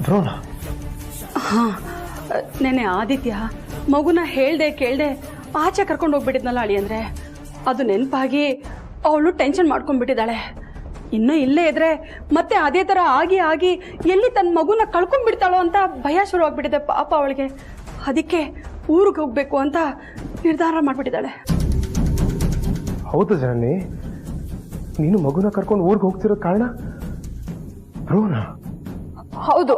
ಬ್ರೋನ? ಹಾಂ, ನೆನೆ ಆದಿತ್ಯ ಮಗುನ ಹೇಳ್ದೆ ಕೇಳ್ದೆ ಆಚೆ ಕರ್ಕೊಂಡು ಹೋಗ್ಬಿಟ್ಟಿದ್ನಲ್ಲ ಅಳಿ ಅಂದರೆ ಅದು ನೆನಪಾಗಿ ಅವಳು ಟೆನ್ಷನ್ ಮಾಡ್ಕೊಂಡ್ಬಿಟ್ಟಿದ್ದಾಳೆ. ಇನ್ನೂ ಇಲ್ಲೇ ಇದ್ರೆ ಮತ್ತೆ ಅದೇ ಥರ ಆಗಿ ಆಗಿ ಎಲ್ಲಿ ತನ್ನ ಮಗುನ ಕಳ್ಕೊಂಡ್ಬಿಡ್ತಾಳೋ ಅಂತ ಭಯ ಶುರುವಾಗ್ಬಿಟ್ಟಿದೆ ಪಾಪ ಅವಳಿಗೆ. ಅದಕ್ಕೆ ಊರಿಗೆ ಹೋಗ್ಬೇಕು ಅಂತ ನಿರ್ಧಾರ ಮಾಡಿಬಿಟ್ಟಿದ್ದಾಳೆ. ಹೌದು ಜನನಿ, ನೀನು ಮಗುನ ಕರ್ಕೊಂಡು ಊರಿಗೆ ಹೋಗ್ತಿರೋ ಕಾರಣ ಬ್ರೋನ? ಹೌದು.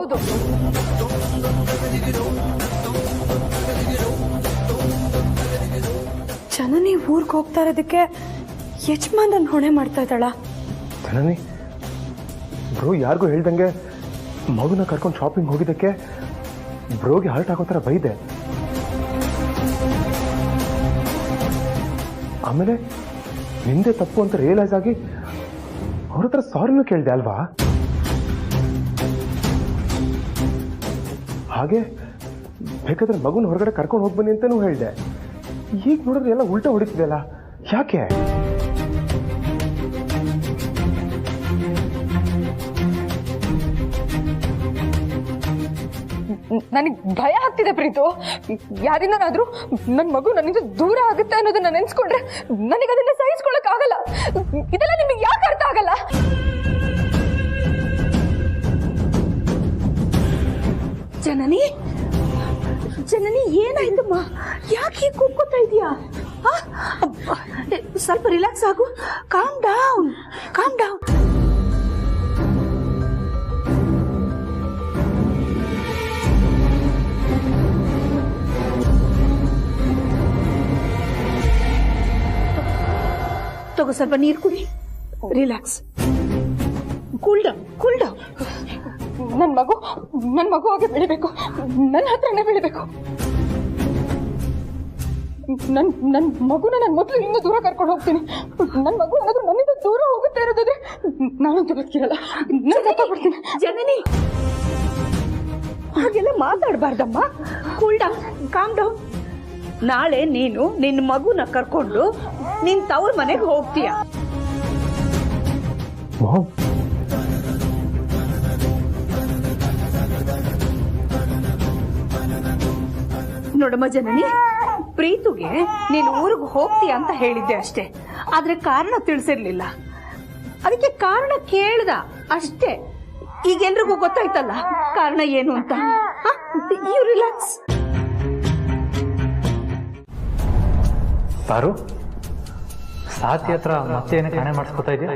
ಜನನಿ ಊರಿಗೆ ಹೋಗ್ತಾ ಇರೋದಕ್ಕೆ ಯಜಮಾನ್ ಹೊಣೆ ಮಾಡ್ತಾ ಇದ್ದಾಳ. ಜನನಿ, ಬ್ರೋ ಯಾರಿಗೂ ಹೇಳ್ದಂಗೆ ಮಗುನ ಕರ್ಕೊಂಡು ಶಾಪಿಂಗ್ ಹೋಗಿದ್ದಕ್ಕೆ ಬ್ರೋಗೆ ಹರ್ಟ್ ಆಗೋ ಥರ ಬೈದೆ. ಆಮೇಲೆ ನಿಂದೆ ತಪ್ಪು ಅಂತ ರಿಯಲೈಸ್ ಆಗಿ ಅವ್ರ ಹತ್ರ ಸಾರಿನೂ ಕೇಳಿದೆ ಅಲ್ವಾ? ಹಾಗೆ ಬೇಕಾದ್ರೆ ಮಗುನ ಹೊರಗಡೆ ಕರ್ಕೊಂಡು ಹೋಗ್ಬನ್ನಿ ಅಂತಲೂ ಹೇಳಿದೆ. ಈಗ ನೋಡಿದ್ರೆ ಎಲ್ಲ ಉಲ್ಟಾ ಹೊಡಿತಿದೆಯಲ್ಲ, ಯಾಕೆ? ನನಗೆ ಭಯ ಆಗ್ತಿದೆ ಪ್ರೀತು. ಯಾರಿಂದನಾದ್ರೂ ನನ್ನ ಮಗು ನನ್ನಿಂದ ದೂರ ಆಗುತ್ತೆ ಅನ್ನೋದನ್ನ ನೆನ್ಸ್ಕೊಂಡ್ರೆ ನನಗೆ ಅದನ್ನ ಸಹಿಸ್ಕೊಳಕ್ ಆಗಲ್ಲ. ಇದೆಲ್ಲ ನಿಮಗೆ ಯಾಕೆ ಅರ್ಥ ಆಗಲ್ಲ? ಜನನಿ, ಜನನಿ ಏನಾಯ್ತಮ್ಮ? ಯಾಕೆ ಹೀಗೆ ಕೂಗ್ಕೋತಾ ಇದೀಯಾ? ಸ್ವಲ್ಪ ರಿಲ್ಯಾಕ್ಸ್ ಆಗು. Calm down, calm down. ತಗೋ ಸ್ವಲ್ಪ ನೀರು ಕುಡಿ. Relax, cool down, cool down. ನನ್ನ ಮಗು ಹಾಗೆ ಬೆಳಿಬೇಕು, ನನ್ನ ಹತ್ರನೇ ಬೆಳಿಬೇಕು. ನನ್ನ ಮಗುನ ನಾನು ಮೊದಲು ಇನ್ನೂ ದೂರ ಕರ್ಕೊಂಡು ಹೋಗ್ತೀನಿ. ನನ್ನ ಮಗು ಏನಾದ್ರೂ ನನ್ನಿಂದ ದೂರ ಹೋಗುತ್ತೆ ಇರೋದಾದ್ರೆ ನಾನಂತೂ ಬದುಕಿರಲ್ಲ, ನಾನು ಸತ್ತೋಗ್ಬಿಡ್ತೀನಿ. ಜನನಿ, ಹಾಗೆಲ್ಲ ಮಾತಾಡಬಾರ್ದಮ್ಮ. Cool down, calm down. ನಾಳೆ ನೀನು ನಿನ್ನ ಮಗುನ ಕರ್ಕೊಂಡು ನಿನ್ ತವ್ರ ಮನೆಗೆ ಹೋಗ್ತೀಯ. ನೋಡಮ್ಮ ಜನನಿ, ಪ್ರೀತುಗೆ ನೀನು ಊರಿಗೆ ಹೋಗ್ತೀಯ ಅಂತ ಹೇಳಿದ್ದೆ ಅಷ್ಟೇ, ಆದ್ರೆ ಕಾರಣ ತಿಳಿಸಿರ್ಲಿಲ್ಲ. ಅದಕ್ಕೆ ಕಾರಣ ಕೇಳ್ದ ಅಷ್ಟೇ. ಈಗ ಎಲ್ರಿಗೂ ಗೊತ್ತಾಯ್ತಲ್ಲ ಕಾರಣ ಏನು ಅಂತ. You relax. ಪಾರು, ಸಾತಿ ಹತ್ರ ಮತ್ತೇನೇ ಕಾಣೆ ಮಾಡಿಸ್ಕೊತಾ ಇದೆಯಾ?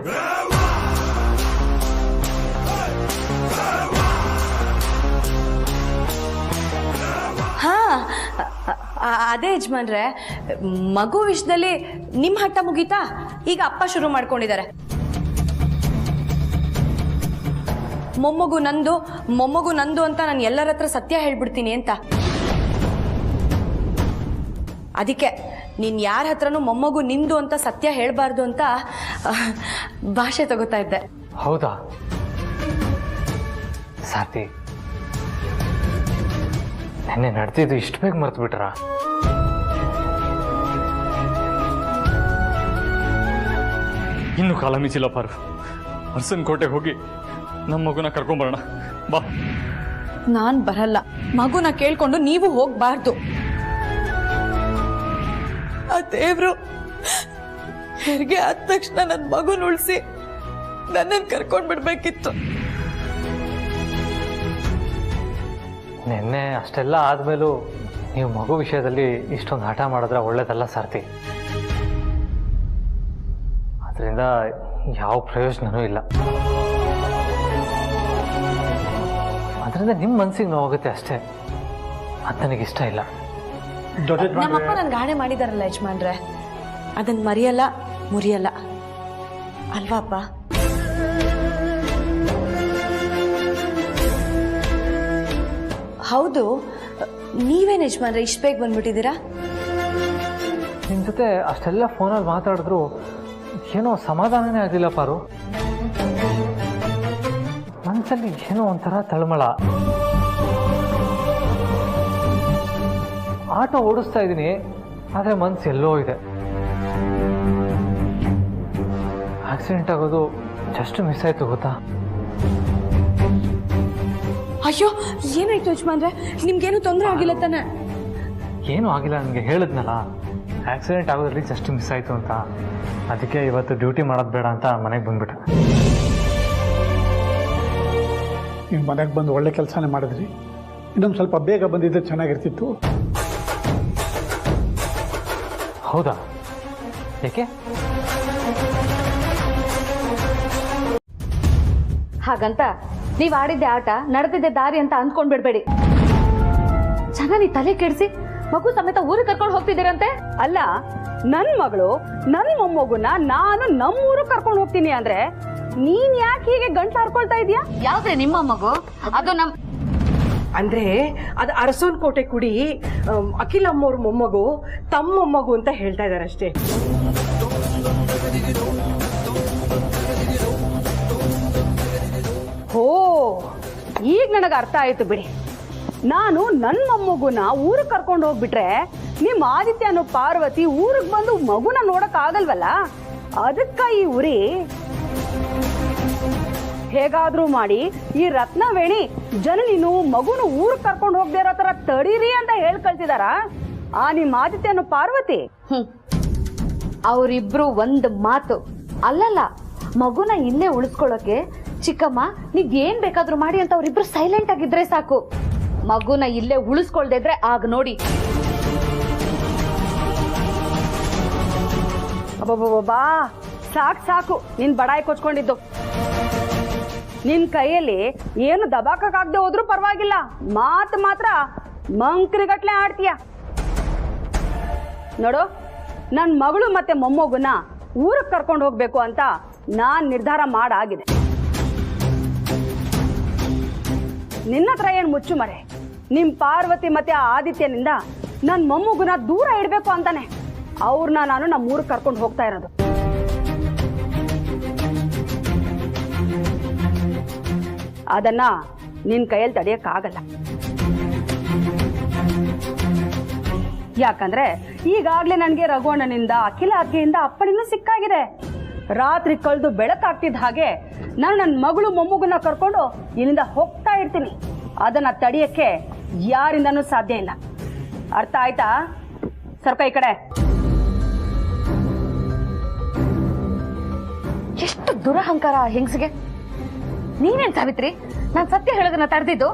ಹಾ, ಅದೇ ಯಜಮಾನ್ರೆ, ಮಗು ವಿಷಯದಲ್ಲಿ ನಿಮ್ಮ ಹಠ ಮುಗೀತಾ? ಈಗ ಅಪ್ಪ ಶುರು ಮಾಡ್ಕೊಂಡಿದ್ದಾರೆ. ಮೊಮ್ಮಗು ನಂದು ಅಂತ ನಾನು ಎಲ್ಲರ ಹತ್ರ ಸತ್ಯ ಹೇಳ್ಬಿಡ್ತೀನಿ ಅಂತ. ಅದಕ್ಕೆ ನೀನ್ ಯಾರ ಹತ್ರನೂ ಮೊಮ್ಮಗು ನಿಂದು ಅಂತ ಸತ್ಯ ಹೇಳ್ಬಾರ್ದು ಅಂತ ಭಾಷೆ ತಗೋತಾ ಇದ್ದೆ. ಹೌದಾ ಸಾತಿ, ನೆನ್ನೆ ನಡೆದಿದ್ದು ಇಷ್ಟು ಬೇಗ ಮರ್ತು ಬಿಟ್ರ? ಇನ್ನು ಕಾಲ ಮಿಂಚಿಲ್ಲ ಪಾರು. ಅರಸನ್ ಕೋಟೆಗೆ ಹೋಗಿ ನಮ್ಮ ಮಗುನ ಕರ್ಕೊಂಬರೋಣ ಬಾ. ನಾನ್ ಬರಲ್ಲ. ಮಗುನ ಕೇಳ್ಕೊಂಡು ನೀವು ಹೋಗ್ಬಾರ್ದು. ಆ ದೇವ್ರು ಹೆರಿಗೆ ಆದ ತಕ್ಷಣ ನನ್ನ ಮಗುನ ಉಳಿಸಿ ನನ್ನನ್ನು ಕರ್ಕೊಂಡ್ ಬಿಡ್ಬೇಕಿತ್ತು. ನೆನ್ನೆ ಅಷ್ಟೆಲ್ಲ ಆದ್ಮೇಲೂ ನೀವು ಮಗು ವಿಷಯದಲ್ಲಿ ಇಷ್ಟೊಂದು ಹಠ ಮಾಡಿದ್ರೆ ಒಳ್ಳೇದಲ್ಲ ಸಾರ್ತಿ. ಅದರಿಂದ ಯಾವ ಪ್ರಯೋಜನವೂ ಇಲ್ಲ. ಅದರಿಂದ ನಿಮ್ಮ ಮನಸ್ಸಿಗೆ ನೋವಾಗುತ್ತೆ ಅಷ್ಟೇ. ಅದು ನನಗಿಷ್ಟ ಇಲ್ಲ. ನಮ್ಮಪ್ಪ ನನ್ಗೆ ಗಾಣೆ ಮಾಡಿದಾರಲ್ಲ ಯಜಮಾನ್ರೆ, ಅದನ್ನ ಮರೆಯಲ್ಲ ಮುರಿಯಲ್ಲ ಅಲ್ವಾ ಅಪ್ಪ? ಹೌದು, ನೀವೇನು ಯಜಮಾನ್ರೆ ಇಷ್ಟು ಬೇಗ ಬಂದ್ಬಿಟ್ಟಿದ್ದೀರಾ? ನಿಮ್ಮ ಜೊತೆ ಅಷ್ಟೆಲ್ಲ ಫೋನಲ್ಲಿ ಮಾತಾಡಿದ್ರು ಏನೋ ಸಮಾಧಾನನೇ ಆಗಲಿಲ್ಲ ಪಾರು. ಮನಸ್ಸಲ್ಲಿ ಏನೋ ಒಂಥರ ತಳಮಳ. ಆಟೋ ಓಡಿಸ್ತಾ ಇದ್ದೀನಿ, ಆದರೆ ಮನಸ್ಸು ಎಲ್ಲೋ ಇದೆ. ಆಕ್ಸಿಡೆಂಟ್ ಆಗೋದು ಜಸ್ಟ್ ಮಿಸ್ ಆಯ್ತು ಗೊತ್ತಾ? ಅಯ್ಯೋ ಏನಾಯ್ತು ಯಜಮಾನ್ರೆ, ನಿಮ್ಗೇನು ತೊಂದರೆ ಆಗಿಲ್ಲ ತಾನೆ? ಏನೂ ಆಗಿಲ್ಲ, ನನಗೆ ಹೇಳಿದ್ನಲ್ಲ ಆಕ್ಸಿಡೆಂಟ್ ಆಗೋದ್ರಲ್ಲಿ ಜಸ್ಟ್ ಮಿಸ್ ಆಯಿತು ಅಂತ. ಅದಕ್ಕೆ ಇವತ್ತು ಡ್ಯೂಟಿ ಮಾಡೋದು ಬೇಡ ಅಂತ ಮನೆಗೆ ಬಂದ್ಬಿಟ್ಟೆ. ನೀವು ಮನೆಗೆ ಬಂದು ಒಳ್ಳೆ ಕೆಲಸನೇ ಮಾಡಿದ್ರಿ. ಇನ್ನೊಂದು ಸ್ವಲ್ಪ ಬೇಗ ಬಂದಿದ್ದರೆ ಚೆನ್ನಾಗಿರ್ತಿತ್ತು. ಹೌದಾ? ಏಕೆ? ಹಾಗಂತ ನೀವ್ ಆಡಿದ್ದೆ ಆಟ, ನಡೆದಿದ್ದೆ ದಾರಿ ಅಂತ ಅಂದ್ಕೊಂಡ್ಬಿಡ್ಬೇಡಿ. ಚೆನ್ನಾಗಿ ತಲೆ ಕೆಡಿಸಿ ಮಗು ಸಮೇತ ಊರಿಗೆ ಕರ್ಕೊಂಡು ಹೋಗ್ತಿದ್ದೀರಂತೆ. ಅಲ್ಲ, ನನ್ ಮಗಳು ನನ್ ಮೊಮ್ಮಗುನ ನಾನು ನಮ್ಮೂರು ಕರ್ಕೊಂಡು ಹೋಗ್ತೀನಿ ಅಂದ್ರೆ ನೀನ್ ಯಾಕೆ ಹೀಗೆ ಗಂಟ್ಲು ಹರ್ಕೊಳ್ತಾ ಇದೀಯಾ? ಯಾವ್ದ್ರೆ ನಿಮ್ಮ ಮಗು? ಅದು ನಮ್ ಅಂದ್ರೆ ಅದು ಅರಸೋನ್ ಕೋಟೆ ಕುಡಿ ಅಖಿಲಮ್ಮವ್ರ ಮೊಮ್ಮಗು, ತಮ್ಮ ಮೊಮ್ಮಗು ಅಂತ ಹೇಳ್ತಾ ಇದಾರೆ ಅಷ್ಟೇ. ಹೋ, ಈಗ ನನಗೆ ಅರ್ಥ ಆಯ್ತು ಬಿಡಿ. ನಾನು ನನ್ನ ಮೊಮ್ಮಗುನ ಊರಿಗೆ ಕರ್ಕೊಂಡು ಹೋಗ್ಬಿಟ್ರೆ ನಿಮ್ಮ ಆದಿತ್ಯ ಅನ್ನೋ ಪಾರ್ವತಿ ಊರಿಗೆ ಬಂದು ಮಗುನ ನೋಡಕ್ ಆಗಲ್ವಲ್ಲ, ಅದಕ್ಕ ಈ ಉರಿ. ಹೇಗಾದ್ರೂ ಮಾಡಿ ಈ ರತ್ನವೇಣಿ ಜನನಿನು ಮಗುನು ಊರಿಗೆ ಕರ್ಕೊಂಡು ಹೋಗದೆ ಇರೋ ತರ ತಡೀರಿ ಅಂತ ಹೇಳಿ ಕಳ್ಸಿದಾರ ಆ ನಿಮ್ಮ ಆದಿತ್ಯ ಅನ್ನೋ ಪಾರ್ವತಿ. ಅವರಿಬ್ರು ಒಂದ್ ಮಾತು ಅಲ್ಲಲ್ಲ, ಮಗುನ ಇಲ್ಲೇ ಉಳಿಸ್ಕೊಳ್ಳೋಕೆ ಚಿಕ್ಕಮ್ಮ ನೀವ್ ಏನ್ ಬೇಕಾದ್ರೂ ಮಾಡಿ ಅಂತ ಅವ್ರಿಬ್ರು ಸೈಲೆಂಟ್ ಆಗಿದ್ರೆ ಸಾಕು. ಮಗುನ ಇಲ್ಲೇ ಉಳಿಸ್ಕೊಳ್ದೆ ಇದ್ರೆ ಆಗ ನೋಡಿ. ಅಬ್ಬಬ್ಬಬ್ಬಾ, ಸಾಕು ಸಾಕು ನಿನ್ ಬಡಾಯಿ ಕೊಚ್ಕೊಂಡಿದ್ದು. ನಿನ್ ಕೈಯಲ್ಲಿ ಏನು ದಬಾಕಕ್ಕಾಗದೆ ಹೋದ್ರೂ ಪರವಾಗಿಲ್ಲ, ಮಾತು ಮಾತ್ರ ಮಂಕ್ರಿಗಟ್ಲೆ ಆಡ್ತೀಯ. ನೋಡು, ನನ್ ಮಗಳು ಮತ್ತೆ ಮೊಮ್ಮಗುನ ಊರಿಗೆ ಕರ್ಕೊಂಡು ಹೋಗ್ಬೇಕು ಅಂತ ನಾನ್ ನಿರ್ಧಾರ ಮಾಡಾಗಿದೆ. ನಿನ್ನ ಹತ್ರ ಏನ್ ಮುಚ್ಚು ಮರೆ? ನಿಮ್ ಪಾರ್ವತಿ ಮತ್ತೆ ಆ ಆದಿತ್ಯನಿಂದ ನನ್ ಮೊಮ್ಮಗುನ ದೂರ ಇಡ್ಬೇಕು ಅಂತಾನೆ ಅವ್ರನ್ನ ನಾನು ನಮ್ಮ ಊರಿಗೆ ಕರ್ಕೊಂಡು ಹೋಗ್ತಾ ಇರೋದು. ಅದನ್ನ ನಿನ್ ಕೈಯಲ್ಲಿ ತಡೆಯಕ್ಕಾಗಲ್ಲ. ಯಾಕಂದ್ರೆ ಈಗಾಗ್ಲೇ ನನ್ಗೆ ರಘುವಣ್ಣನಿಂದ ಅಖಿಲ ಅತ್ತಿಗೆಯಿಂದ ಅಪ್ಪಣಿನೂ ಸಿಕ್ಕಾಗಿದೆ. ರಾತ್ರಿ ಕಳೆದು ಬೆಳಕಾಗ್ತಿದ್ದ ಹಾಗೆ ನಾನು ನನ್ನ ಮಗಳು ಮೊಮ್ಮಗುನ ಕರ್ಕೊಂಡು ಇಲ್ಲಿಂದ ಹೋಗ್ತಾ ಇರ್ತೀನಿ. ಅದನ್ನ ತಡೆಯಕ್ಕೆ ಯಾರಿಂದನೂ ಸಾಧ್ಯ ಇಲ್ಲ. ಅರ್ಥ ಆಯ್ತಾ? ಸರ್ಕ ಈ ಕಡೆ. ಎಷ್ಟು ದುರಹಂಕಾರ ಆ ಹೆಂಗಸಿಗೆ. ನೀನೇನ್ ಸಾವಿತ್ರಿ ನಾನ್ ಸತ್ಯ ಹೇಳೋದನ್ನ ತಡೆದಿದ್ದು?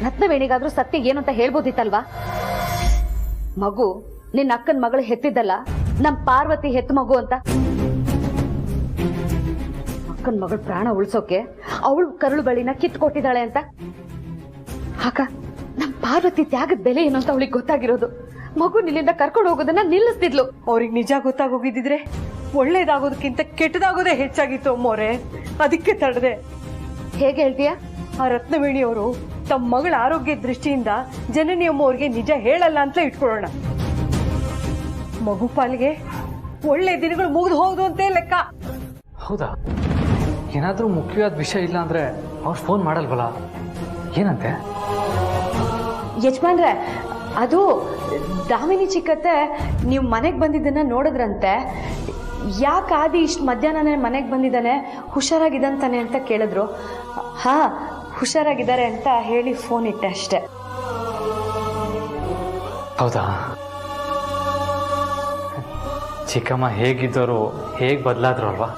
ರತ್ನವೇಣಿಗಾದ್ರೂ ಸತ್ಯ ಏನು ಅಂತ ಹೇಳ್ಬೋದಿತ್ತಲ್ವಾ? ಮಗು ನಿನ್ನ ಅಕ್ಕನ ಮಗಳು ಹೆತ್ತಿದ್ದಲ್ಲ, ನಮ್ ಪಾರ್ವತಿ ಹೆತ್ತ ಮಗು ಅಂತ. ಅಕ್ಕನ ಮಗಳ ಪ್ರಾಣ ಉಳ್ಸೋಕೆ ಅವಳು ಕರುಳು ಬಳಿನ ಕಿತ್ಕೊಟ್ಟಿದ್ದಾಳೆ ಅಂತ. ಆಗ ನಮ್ ಪಾರ್ವತಿ ತ್ಯಾಗದ ಬೆಲೆ ಏನು ಅಂತ ಅವಳಿಗೆ ಗೊತ್ತಾಗಿರೋದು. ಮಗು ನಿಲ್ಲಿಂದ ಕರ್ಕೊಂಡು ಹೋಗೋದನ್ನ ನಿಲ್ಲಿಸ್ತಿದ್ಲು. ಅವ್ರಿಗೆ ನಿಜ ಗೊತ್ತಾಗೋಗಿದ್ರೆ ಒಳ್ಳೇದಾಗೋದಕ್ಕಿಂತ ಕೆಟ್ಟದಾಗೋದೇ ಹೆಚ್ಚಾಗಿತ್ತು ಅಮ್ಮೋರೆ. ಅದಕ್ಕೆ ತಡೆದೆ. ಹೇಗೆ ಹೇಳ್ತೀಯ? ಆ ರತ್ನವೇಣಿಯವರು ತಮ್ಮ ಮಗಳ ಆರೋಗ್ಯ ದೃಷ್ಟಿಯಿಂದ ಜನನಿ ಅಮ್ಮವ್ರಿಗೆ ನಿಜ ಹೇಳಲ್ಲ ಅಂತ ಇಟ್ಕೊಳ್ಳೋಣ. ಮಗು ಪಾಲಿಗೆ ಒಳ್ಳೆ ದಿನಗಳು ಮುಗಿದು ಹೋಗುದು ಅಂತ ಲೆಕ್ಕ. ಹೌದಾ? ಏನಾದರೂ ಮುಖ್ಯವಾದ ವಿಷಯ ಇಲ್ಲ ಅಂದ್ರೆ ಅವ್ರು ಫೋನ್ ಮಾಡಲ್ವಲ್ಲ? ಏನಂತೆ? ಯಜಮಾನ್ರೆ, ಅದು ದಾಮಿನಿ ಚಿಕ್ಕತ್ತೆ ನೀವು ಮನೆಗೆ ಬಂದಿದ್ದನ್ನ ನೋಡಿದ್ರಂತೆ. ಯಾಕೆ ಆದಿ ಇಷ್ಟು ಮಧ್ಯಾಹ್ನನೇ ಮನೆಗೆ ಬಂದಿದ್ದಾನೆ, ಹುಷಾರಾಗಿದ್ದಂತಾನೆ ಅಂತ ಕೇಳಿದ್ರು. ಹಾ, ಹುಷಾರಾಗಿದ್ದಾರೆ ಅಂತ ಹೇಳಿ ಫೋನ್ ಇಟ್ಟೆ ಅಷ್ಟೆ. ಹೌದಾ? ಚಿಕ್ಕಮ್ಮ ಹೇಗಿದ್ದವರು ಹೇಗೆ ಬದಲಾದ್ರು ಅಲ್ವಾ?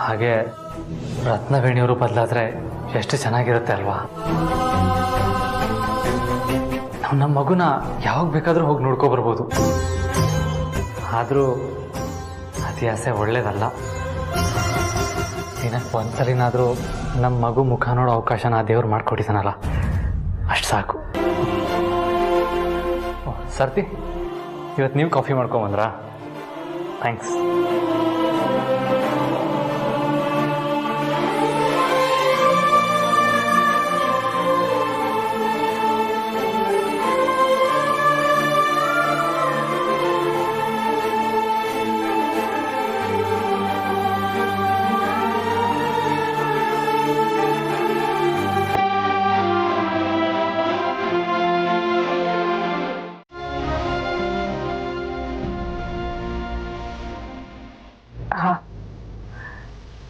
ಹಾಗೆ ರತ್ನವೇಣಿಯವರು ಬದಲಾದ್ರೆ ಎಷ್ಟು ಚೆನ್ನಾಗಿರುತ್ತೆ ಅಲ್ವಾ? ನಾವು ನಮ್ಮ ಮಗುನ ಯಾವಾಗ ಬೇಕಾದರೂ ಹೋಗಿ ನೋಡ್ಕೊ ಬರ್ಬೋದು. ಆದರೂ ಅತಿ ಆಸೆ ಒಳ್ಳೇದಲ್ಲ. ದಿನಕ್ಕೆ ಒಂದ್ಸಲಿನಾದರೂ ನಮ್ಮ ಮಗು ಮುಖ ನೋಡೋ ಅವಕಾಶನ ದೇವ್ರು ಮಾಡಿಕೊಟ್ಟಿದ್ದಾನಲ್ಲ, ಅಷ್ಟು ಸಾಕು. ಸರ್ತಿ, ಇವತ್ತು ನೀವು ಕಾಫಿ ಮಾಡ್ಕೊಂಬಂದ್ರಾ? ಥ್ಯಾಂಕ್ಸ್.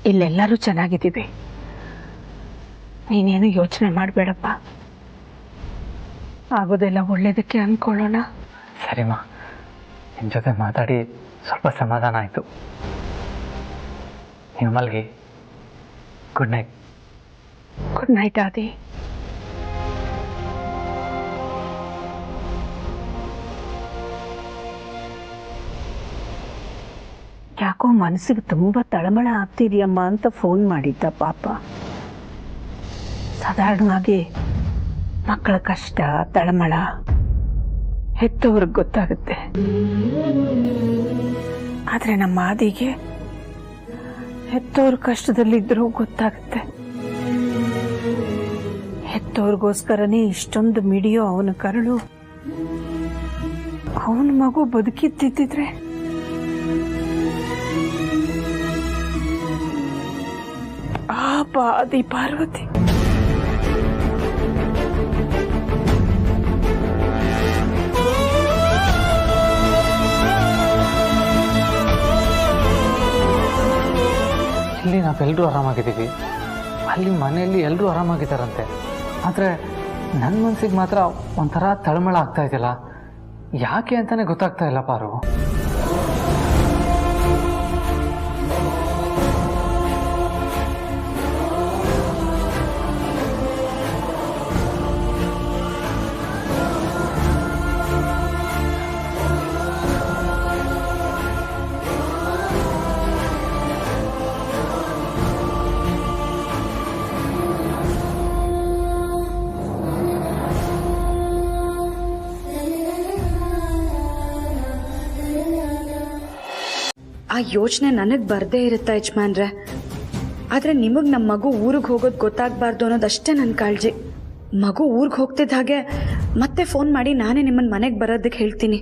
ಇಲ್ಲೆಲ್ಲರೂ ಚೆನ್ನಾಗಿದ್ದೀವಿ. ನೀನೇನು ಯೋಚನೆ ಮಾಡಬೇಡಪ್ಪ, ಆಗೋದೆಲ್ಲ ಒಳ್ಳೇದಕ್ಕೆ ಅಂದ್ಕೊಳ್ಳೋಣ. ಸರಿಮ್ಮ, ನಿಮ್ಮ ಜೊತೆ ಮಾತಾಡಿ ಸ್ವಲ್ಪ ಸಮಾಧಾನ ಆಯಿತು. ನೀವು ಮಲ್ಗಿ. Good night. Good night Aadi. ಯಾಕೋ ಮನಸ್ಸಿಗೆ ತುಂಬ ತಳಮಳ ಆಗ್ತಿದೆಯಮ್ಮ ಅಂತ ಫೋನ್ ಮಾಡಿದ್ದ ಪಾಪ. ಸಾಧಾರಣವಾಗಿ ಮಕ್ಕಳ ಕಷ್ಟ ತಳಮಳ ಹೆತ್ತವ್ರಿಗೆ ಗೊತ್ತಾಗುತ್ತೆ, ಆದರೆ ನಮ್ಮ ಆದಿಗೆ ಹೆತ್ತವ್ರ ಕಷ್ಟದಲ್ಲಿದ್ದರೂ ಗೊತ್ತಾಗುತ್ತೆ. ಹೆತ್ತವ್ರಿಗೋಸ್ಕರನೇ ಇಷ್ಟೊಂದು ಮಿಡಿಯೋ ಅವನ ಕರುಳು. ಅವನ ಮಗು ಬದುಕಿದ್ದಿದ್ರೆ ಪಾಪ ಆದಿ ಪಾರ್ವತಿ. ಇಲ್ಲಿ ನಾವೆಲ್ಲರೂ ಆರಾಮಾಗಿದ್ದೀವಿ, ಅಲ್ಲಿ ಮನೆಯಲ್ಲಿ ಎಲ್ಲರೂ ಆರಾಮಾಗಿದ್ದಾರಂತೆ. ಆದರೆ ನನ್ನ ಮನಸ್ಸಿಗೆ ಮಾತ್ರ ಒಂಥರ ತಳಮಳ ಆಗ್ತಾ ಇದೆಯಲ್ಲ, ಯಾಕೆ ಅಂತಾನೆ ಗೊತ್ತಾಗ್ತಾ ಇಲ್ಲ ಪಾರು. ಆ ಯೋಚನೆ ನನಗೆ ಬರ್ದೇ ಇರುತ್ತಾ ಯಜಮಾನ್ರೆ, ಆದರೆ ನಿಮಗೆ ನಮ್ಮ ಮಗು ಊರಿಗೆ ಹೋಗೋದು ಗೊತ್ತಾಗಬಾರ್ದು ಅನ್ನೋದಷ್ಟೇ ನನ್ನ ಕಾಳಜಿ. ಮಗು ಊರಿಗೆ ಹೋಗ್ತಿದ್ದ ಹಾಗೆ ಮತ್ತೆ ಫೋನ್ ಮಾಡಿ ನಾನೇ ನಿಮ್ಮನ್ನ ಮನೆಗೆ ಬರೋದಕ್ಕೆ ಹೇಳ್ತೀನಿ.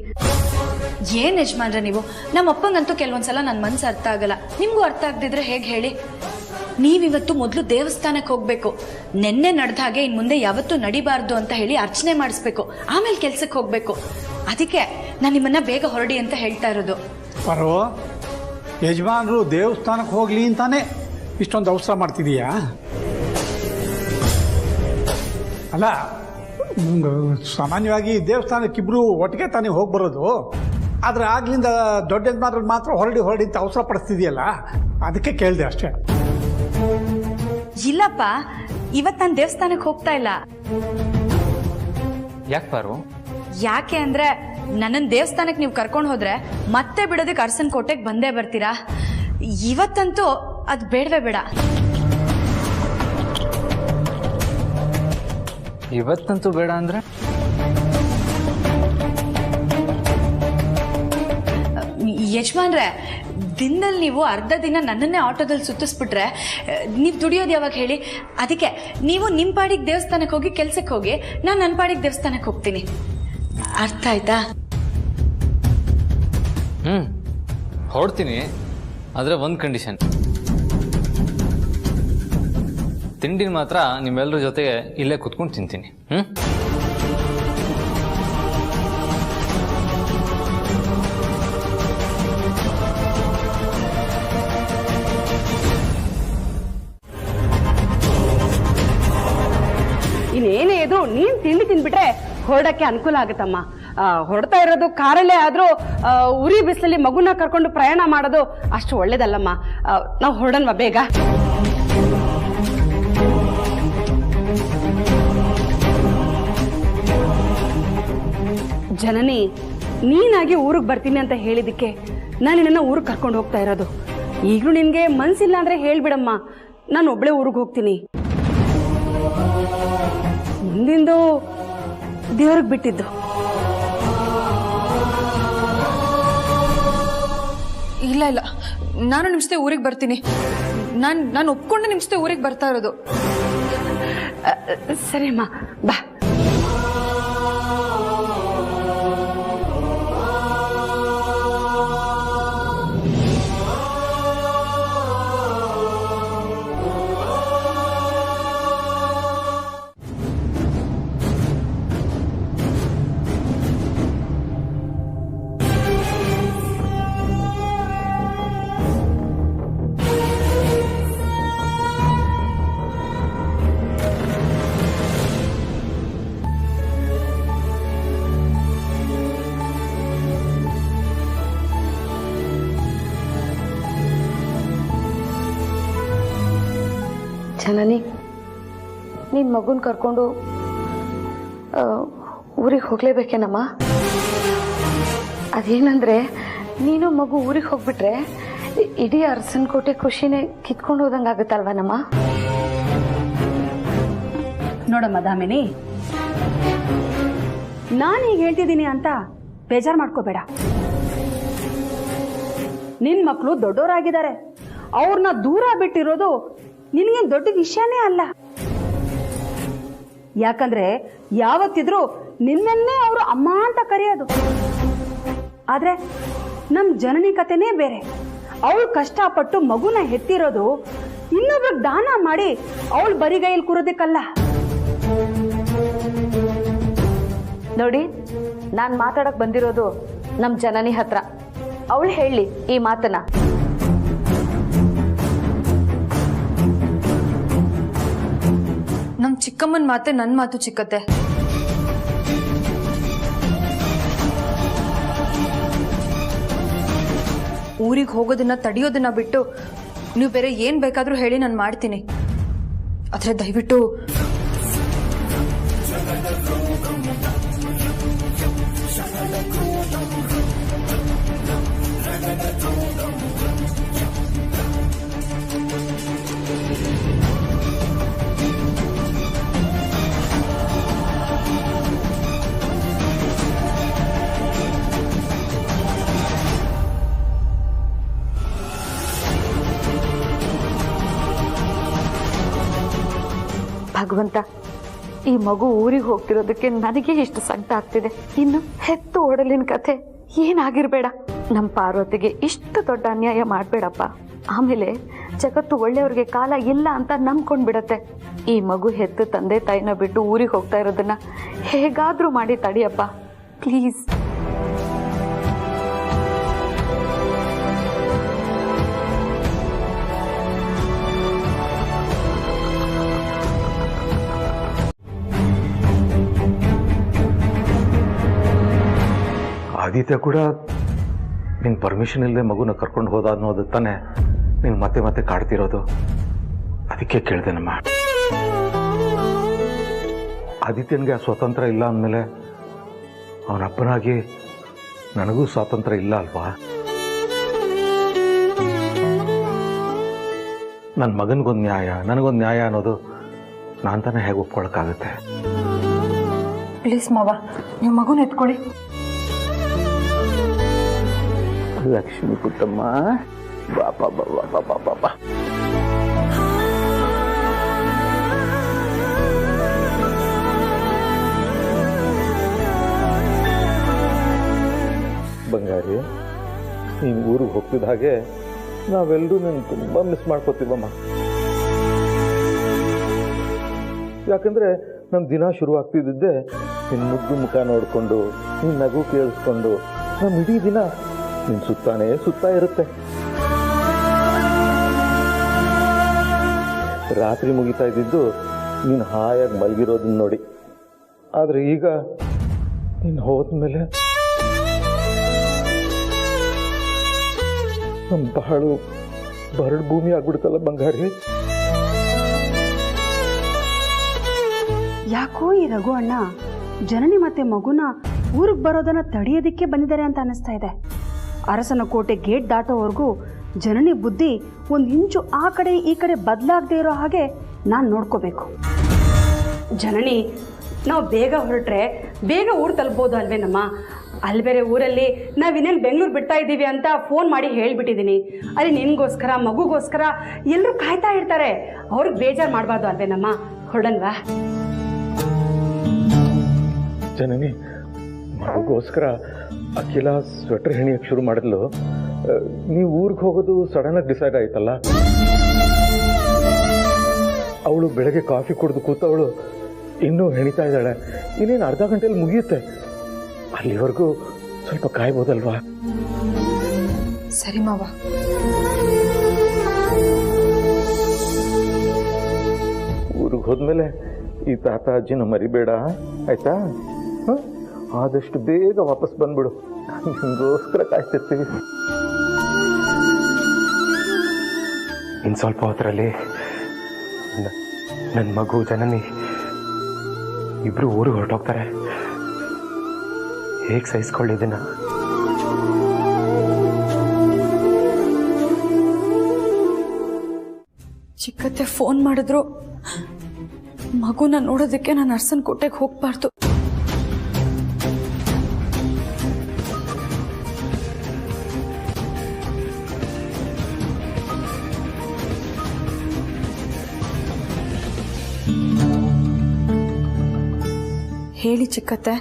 ಏನು ಯಜಮಾನ್ರೆ ನೀವು, ನಮ್ಮ ಅಪ್ಪಂಗಂತೂ ಕೆಲವೊಂದ್ಸಲ ನನ್ನ ಮನಸ್ಸು ಅರ್ಥ ಆಗಲ್ಲ, ನಿಮಗೂ ಅರ್ಥ ಆಗದಿದ್ರೆ ಹೇಗೆ ಹೇಳಿ. ನೀವಿವತ್ತು ಮೊದಲು ದೇವಸ್ಥಾನಕ್ಕೆ ಹೋಗಬೇಕು. ನೆನ್ನೆ ನಡೆದ ಹಾಗೆ ಇನ್ನು ಮುಂದೆ ಯಾವತ್ತೂ ನಡಿಬಾರ್ದು ಅಂತ ಹೇಳಿ ಅರ್ಚನೆ ಮಾಡಿಸ್ಬೇಕು, ಆಮೇಲೆ ಕೆಲ್ಸಕ್ಕೆ ಹೋಗಬೇಕು. ಅದಕ್ಕೆ ನಾನು ನಿಮ್ಮನ್ನ ಬೇಗ ಹೊರಡಿ ಅಂತ ಹೇಳ್ತಾ ಇರೋದು. ಪರೋ, ಯಜಮಾನರು ದೇವಸ್ಥಾನಕ್ಕೆ ಹೋಗ್ಲಿ ಅಂತಾನೆ ಇಷ್ಟೊಂದು ಅವಸರ ಮಾಡ್ತಿದೀಯಾ? ಅಲ್ಲ, ಸಾಮಾನ್ಯವಾಗಿ ದೇವಸ್ಥಾನಕ್ಕಿಬ್ರು ಒಟ್ಟಿಗೆ ತಾನೇ ಹೋಗಿ ಬರೋದು. ಆದರೆ ಆಗ್ಲಿಂದ ದೊಡ್ಡ ಯಜಮಾನ್ರು ಮಾತ್ರ ಹೊರಡಿ ಅಂತ ಅವಸರ ಪಡಿಸ್ತಿದೆಯಲ್ಲ, ಅದಕ್ಕೆ ಕೇಳಿದೆ ಅಷ್ಟೇ. ಇಲ್ಲಪ್ಪ, ಇವತ್ತು ನಾನು ದೇವಸ್ಥಾನಕ್ಕೆ ಹೋಗ್ತಾ ಇಲ್ಲ. ಯಾಕೆ ಪಾರು? ಯಾಕೆ ಅಂದ್ರೆ ನನ್ನನ್ನು ದೇವಸ್ಥಾನಕ್ಕೆ ನೀವು ಕರ್ಕೊಂಡು ಹೋದ್ರೆ ಮತ್ತೆ ಬಿಡೋದಕ್ಕೆ ಅರಸನ್ ಕೋಟೆಗೆ ಬಂದೇ ಬರ್ತೀರಾ. ಇವತ್ತಂತೂ ಅದು ಬೇಡವೇ ಬೇಡ. ಇವತ್ತಂತೂ ಬೇಡ ಅಂದ್ರೆ ಯಜಮಾನ್ರೆ, ದಿನದಲ್ಲಿ ನೀವು ಅರ್ಧ ದಿನ ನನ್ನನ್ನೇ ಆಟೋದಲ್ಲಿ ಸುತ್ತಿಸ್ಬಿಟ್ರೆ ನೀವು ದುಡಿಯೋದು ಯಾವಾಗ ಹೇಳಿ? ಅದಕ್ಕೆ ನೀವು ನಿಮ್ಮ ಪಾಡಿಗೆ ದೇವಸ್ಥಾನಕ್ಕೆ ಹೋಗಿ ಕೆಲ್ಸಕ್ಕೆ ಹೋಗಿ, ನಾನು ನನ್ನ ಪಾಡಿಗೆ ದೇವಸ್ಥಾನಕ್ಕೆ ಹೋಗ್ತೀನಿ. ಅರ್ಥ ಆಯ್ತಾ? ಹೊರಡ್ತೀನಿ, ಆದರೆ ಒಂದು ಕಂಡೀಷನ್. ತಿಂಡಿನ ಮಾತ್ರ ನಿಮ್ಮೆಲ್ಲರ ಜೊತೆಗೆ ಇಲ್ಲೇ ಕುತ್ಕೊಂಡು ತಿಂತೀನಿ. ಇನ್ನೇನೇ ಇದ್ರು ನೀನ್ ತಿಂಡಿ ತಿಂದ್ಬಿಟ್ರೆ ಹೊರಡಕ್ಕೆ ಅನುಕೂಲ ಆಗುತ್ತಮ್ಮ. ಹೊರಡ್ತಾ ಇರೋದು ಕಾರಲ್ಲೇ ಆದ್ರೂ ಉರಿ ಬಿಸಿಲಲ್ಲಿ ಮಗುನ ಕರ್ಕೊಂಡು ಪ್ರಯಾಣ ಮಾಡೋದು ಅಷ್ಟು ಒಳ್ಳೇದಲ್ಲಮ್ಮ. ನಾವು ಹೊರಡನ್ವಾ ಬೇಗ? ಜನನಿ, ನೀನಾಗಿ ಊರಿಗೆ ಬರ್ತೀನಿ ಅಂತ ಹೇಳಿದಕ್ಕೆ ನಾನು ನಿನ್ನ ಊರಿಗೆ ಕರ್ಕೊಂಡು ಹೋಗ್ತಾ ಇರೋದು. ಈಗಲೂ ನಿನ್ಗೆ ಮನ್ಸಿಲ್ಲ ಅಂದ್ರೆ ಹೇಳ್ಬಿಡಮ್ಮ, ನಾನು ಒಬ್ಳೆ ಊರಿಗೆ ಹೋಗ್ತೀನಿ. ಮುಂದಿಂದು ದೇವ್ರಿಗೆ ಬಿಟ್ಟಿದ್ದು. ಇಲ್ಲ ಇಲ್ಲ, ನಾನು ನಿಮ್ಮ ಜೊತೆ ಊರಿಗೆ ಬರ್ತೀನಿ. ನಾನು ಒಪ್ಕೊಂಡು ನಿಮ್ಮ ಜೊತೆ ಊರಿಗೆ ಬರ್ತಾ ಇರೋದು. ಸರಿಯಮ್ಮ, ಬಾ. ಜನನಿ ನಿನ್ನ ಮಗುನ ಕರ್ಕೊಂಡು ಊರಿಗೆ ಹೋಗ್ಲೇಬೇಕೇನಮ್ಮ? ಅದೇನಂದ್ರೆ ನೀನು ಮಗು ಊರಿಗೆ ಹೋಗ್ಬಿಟ್ರೆ ಇಡೀ ಅರಸನಕೋಟೆ ಖುಷಿನೇ ಕಿತ್ಕೊಂಡು ಹೋದಂಗೆ ಆಗುತ್ತಲ್ವನಮ್ಮ? ನೋಡಮ್ಮ ದಾಮಿನಿ, ನಾನು ಈಗ ಹೇಳ್ತಿದ್ದೀನಿ ಅಂತ ಬೇಜಾರು ಮಾಡ್ಕೋಬೇಡ. ನಿನ್ ಮಕ್ಕಳು ದೊಡ್ಡವರಾಗಿದ್ದಾರೆ, ಅವ್ರನ್ನ ದೂರ ಬಿಟ್ಟಿರೋದು ನಿನಗೇನು ದೊಡ್ಡ ವಿಷಯನೇ ಅಲ್ಲ. ಯಾಕಂದ್ರೆ ಯಾವತ್ತಿದ್ರೂ ನಿನ್ನನ್ನೇ ಅವರು ಅಮ್ಮ ಅಂತ ಕರೆಯೋದು. ಆದ್ರೆ ನಮ್ ಜನನಿ ಕತೆನೇ ಬೇರೆ. ಅವಳು ಕಷ್ಟಪಟ್ಟು ಮಗುನ ಹೆತ್ತಿರೋದು ಇನ್ನೊಬ್ರಿಗೆ ದಾನ ಮಾಡಿ ಅವಳು ಬರಿಗೈಯಲ್ಲಿ ಕೂರೋದಕ್ಕಲ್ಲ. ನೋಡಿ, ನಾನು ಮಾತಾಡಕ್ ಬಂದಿರೋದು ನಮ್ ಜನನಿ ಹತ್ರ. ಅವಳು ಹೇಳಿ ಈ ಮಾತನ್ನ. ನಮ್ ಚಿಕ್ಕಮ್ಮನ ಮಾತೆ ನನ್ನ ಮಾತು ಚಿಕ್ಕತ್ತೆ. ಊರಿಗೆ ಹೋಗೋದನ್ನ ತಡೆಯೋದನ್ನ ಬಿಟ್ಟು ನೀವು ಬೇರೆ ಏನ್ ಬೇಕಾದ್ರೂ ಹೇಳಿ ನಾನು ಮಾಡ್ತೀನಿ. ಆದ್ರೆ ದಯವಿಟ್ಟು ಭಗವಂತ, ಈ ಮಗು ಊರಿಗೆ ಹೋಗ್ತಿರೋದಕ್ಕೆ ನನಗೆ ಇಷ್ಟು ಸಂಕಟ ಆಗ್ತಿದೆ. ಇನ್ನು ಹೆತ್ತು ಓಡಲಿನ ಕಥೆ ಏನಾಗಿರ್ಬೇಡ. ನಮ್ಮ ಪಾರ್ವತಿಗೆ ಇಷ್ಟು ದೊಡ್ಡ ಅನ್ಯಾಯ ಮಾಡ್ಬೇಡಪ್ಪ. ಆಮೇಲೆ ಜಗತ್ತು ಒಳ್ಳೆಯವ್ರಿಗೆ ಕಾಲ ಇಲ್ಲ ಅಂತ ನಂಬ್ಕೊಂಡ್ಬಿಡತ್ತೆ. ಈ ಮಗು ಹೆತ್ತು ತಂದೆ ತಾಯಿನ ಬಿಟ್ಟು ಊರಿಗೆ ಹೋಗ್ತಾ ಇರೋದನ್ನ ಹೇಗಾದ್ರೂ ಮಾಡಿ ತಡಿಯಪ್ಪ, ಪ್ಲೀಸ್. ಆದಿತ್ಯ ಕೂಡ ನಿನ್ನ ಪರ್ಮಿಷನ್ ಇಲ್ಲದೆ ಮಗುನ ಕರ್ಕೊಂಡು ಹೋದ ಅನ್ನೋದು ತಾನೇ ನೀನು ಮತ್ತೆ ಮತ್ತೆ ಕಾಡ್ತಿರೋದು. ಅದಕ್ಕೆ ಕೇಳಿದೆನಮ್ಮ. ಆದಿತ್ಯನಿಗೆ ಆ ಸ್ವಾತಂತ್ರ್ಯ ಇಲ್ಲ ಅಂದಮೇಲೆ ಅವನಪ್ಪನಾಗಿ ನನಗೂ ಸ್ವಾತಂತ್ರ್ಯ ಇಲ್ಲ ಅಲ್ವಾ? ನನ್ನ ಮಗನಿಗೊಂದು ನ್ಯಾಯ, ನನಗೊಂದು ನ್ಯಾಯ ಅನ್ನೋದು ನಾನು ತಾನೇ ಹೇಗೆ ಒಪ್ಕೊಳಕ್ಕಾಗುತ್ತೆ? ಪ್ಲೀಸ್ ಮಾವ, ನೀವು ಮಗುನ ಎತ್ಕೊಳ್ಳಿ. ಲಕ್ಷ್ಮೀ ಪುಟ್ಟಮ್ಮ, ಬಾಪ ಬಾಪ ಬಾಪ ಬಾ. ಬಂಗಾರಿ, ನೀನು ಊರಿಗೆ ಹೋಗ್ತಿದ್ದ ಹಾಗೆ ನಾವೆಲ್ಲರೂ ನಾನು ತುಂಬ ಮಿಸ್ ಮಾಡ್ಕೋತೀವಮ್ಮ. ಯಾಕಂದ್ರೆ ನಮ್ಮ ದಿನ ಶುರು ಆಗ್ತಿದ್ದೆ ನಿನ್ನ ಮುದ್ದು ಮುಖ ನೋಡಿಕೊಂಡು, ನಿನ್ನ ನಗು ಕೇಳಿಸ್ಕೊಂಡು ನಮ್ಮ ಇಡೀ ದಿನ ನಿನ್ನ ಸುತ್ತಾನೇ ಸುತ್ತಾ ಇರುತ್ತೆ. ರಾತ್ರಿ ಮುಗಿತಾ ಇದ್ದಿದ್ದು ನೀನು ಹಾಯಾಗಿ ಮಲಗಿರೋದನ್ನ ನೋಡಿ. ಆದರೆ ಈಗ ನೀನು ಹೋದ್ಮೇಲೆ ನಮ್ಮ ಬಹಳ ಬರಡು ಭೂಮಿ ಆಗ್ಬಿಡ್ತಲ್ಲ ಬಂಗಾರಿ. ಯಾಕೋ ಈ ರಘು ಅಣ್ಣ ಜನನಿ ಮತ್ತೆ ಮಗುನ ಊರಿಗೆ ಬರೋದನ್ನ ತಡೆಯೋದಿಕ್ಕೆ ಬಂದಿದ್ದಾರೆ ಅಂತ ಅನಿಸ್ತಾ ಇದೆ. ಅರಸನ ಕೋಟೆ ಗೇಟ್ ದಾಟೋವರೆಗೂ ಜನನಿ ಬುದ್ಧಿ ಒಂದು ಇಂಚು ಆ ಕಡೆ ಈ ಕಡೆ ಬದಲಾಗದೆ ಇರೋ ಹಾಗೆ ನಾನು ನೋಡ್ಕೋಬೇಕು. ಜನನಿ, ನಾವು ಬೇಗ ಹೊರಟ್ರೆ ಬೇಗ ಊರು ತಲುಪಬಹುದು ಅಲ್ವೇನಮ್ಮ? ಅಲ್ಲಿ ಬೇರೆ ಊರಲ್ಲಿ ನಾವಿನ್ನೇನು ಬೆಂಗಳೂರು ಬಿಡ್ತಾ ಇದ್ದೀವಿ ಅಂತ ಫೋನ್ ಮಾಡಿ ಹೇಳಿಬಿಟ್ಟಿದ್ದೀನಿ. ಅಲ್ಲಿ ನಿನಗೋಸ್ಕರ ಮಗುಗೋಸ್ಕರ ಎಲ್ಲರೂ ಕಾಯ್ತಾ ಇರ್ತಾರೆ. ಅವ್ರಿಗೆ ಬೇಜಾರು ಮಾಡಬಾರ್ದು ಅಲ್ವೇನಮ್ಮ? ಹೊರಡಲ್ವಾ? ಜನನಿ, ಮಗುಗೋಸ್ಕರ ಅಖಿಲ ಸ್ವೆಟರ್ ಹೆಣಿಯಕ್ಕೆ ಶುರು ಮಾಡಿದ್ಲು. ನೀವು ಊರಿಗೆ ಹೋಗೋದು ಸಡನ್ನಾಗಿ ಡಿಸೈಡ್ ಆಯ್ತಲ್ಲ. ಅವಳು ಬೆಳಗ್ಗೆ ಕಾಫಿ ಕುಡಿದು ಕೂತವಳು ಇನ್ನೂ ಹೆಣಿತಾ ಇದ್ದಾಳೆ. ಇನ್ನೇನು ಅರ್ಧ ಗಂಟೆಯಲ್ಲಿ ಮುಗಿಯುತ್ತೆ. ಅಲ್ಲಿವರೆಗೂ ಸ್ವಲ್ಪ ಕಾಯ್ಬೋದಲ್ವಾ? ಸರಿ ಮಾವ. ಊರಿಗೆ ಹೋದ್ಮೇಲೆ ಈ ತಾತ ಅಜ್ಜಿನ ಮರಿಬೇಡ, ಆಯ್ತಾ? ಆದಷ್ಟು ಬೇಗ ವಾಪಸ್ ಬಂದ್ಬಿಡು. ನಿಮಗೋಸ್ಕರ ಕಾಯ್ತಿರ್ತೀವಿ. ಇನ್ನು ಸ್ವಲ್ಪ ಹೊತ್ತರಲ್ಲಿ ನನ್ನ ಮಗು ಜನನಿ ಇಬ್ರು ಊರಿಗೆ ಹೊರಟೋಗ್ತಾರೆ. ಹೇಗೆ ಸಹಿಸ್ಕೊಳ್ಳಿದ್ದೀನ? ಚಿಕ್ಕತ್ತೆ ಫೋನ್ ಮಾಡಿದ್ರು, ಮಗುನ ನೋಡೋದಕ್ಕೆ ನಾನು ಅರ್ಸನ್ ಕೋಟೆಗೆ ಹೋಗ್ಬಾರ್ದು. ಹೇಳಿ ಚಿಕ್ಕತ್ತೆ.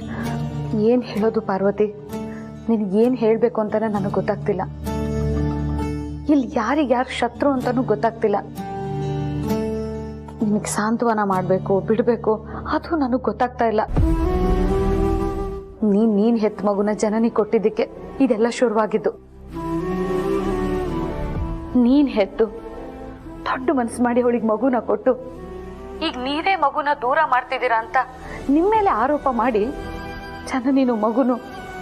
ಏನು ಹೇಳೋದು ಪಾರ್ವತಿ, ನಿನಗೇನು ಹೇಳಬೇಕು ಅಂತಾನೆ ನನಗೆ ಗೊತ್ತಾಗ್ತಿಲ್ಲ. ಇಲ್ಲಿ ಯಾರಿಗ್ಯಾರು ಶತ್ರು ಅಂತಾನೂ ಗೊತ್ತಾಗ್ತಿಲ್ಲ. ನಿನಗೆ ಸಾಂತ್ವನ ಮಾಡಬೇಕು ಬಿಡಬೇಕು ಅದು ನನಗೆ ಗೊತ್ತಾಗ್ತಾ ಇಲ್ಲ. ನೀನು ಹೆತ್ತ ಮಗುನ ಜನನಿ ಕೊಟ್ಟಿದ್ದಕ್ಕೆ ಇದೆಲ್ಲ ಶುರುವಾಗಿದ್ದು. ನೀನ್ ಹೆತ್ತು ದೊಡ್ಡ ಮನಸ್ಸು ಮಾಡಿ ಅವಳಿಗೆ ಮಗುನ ಕೊಟ್ಟು ಈಗ ನೀವೇ ಮಗುನ ದೂರ ಮಾಡ್ತಿದ್ದೀರಾ ಅಂತ ನಿಮ್ಮ ಮೇಲೆ ಆರೋಪ ಮಾಡಿ ಜನನಿನು ಮಗುನು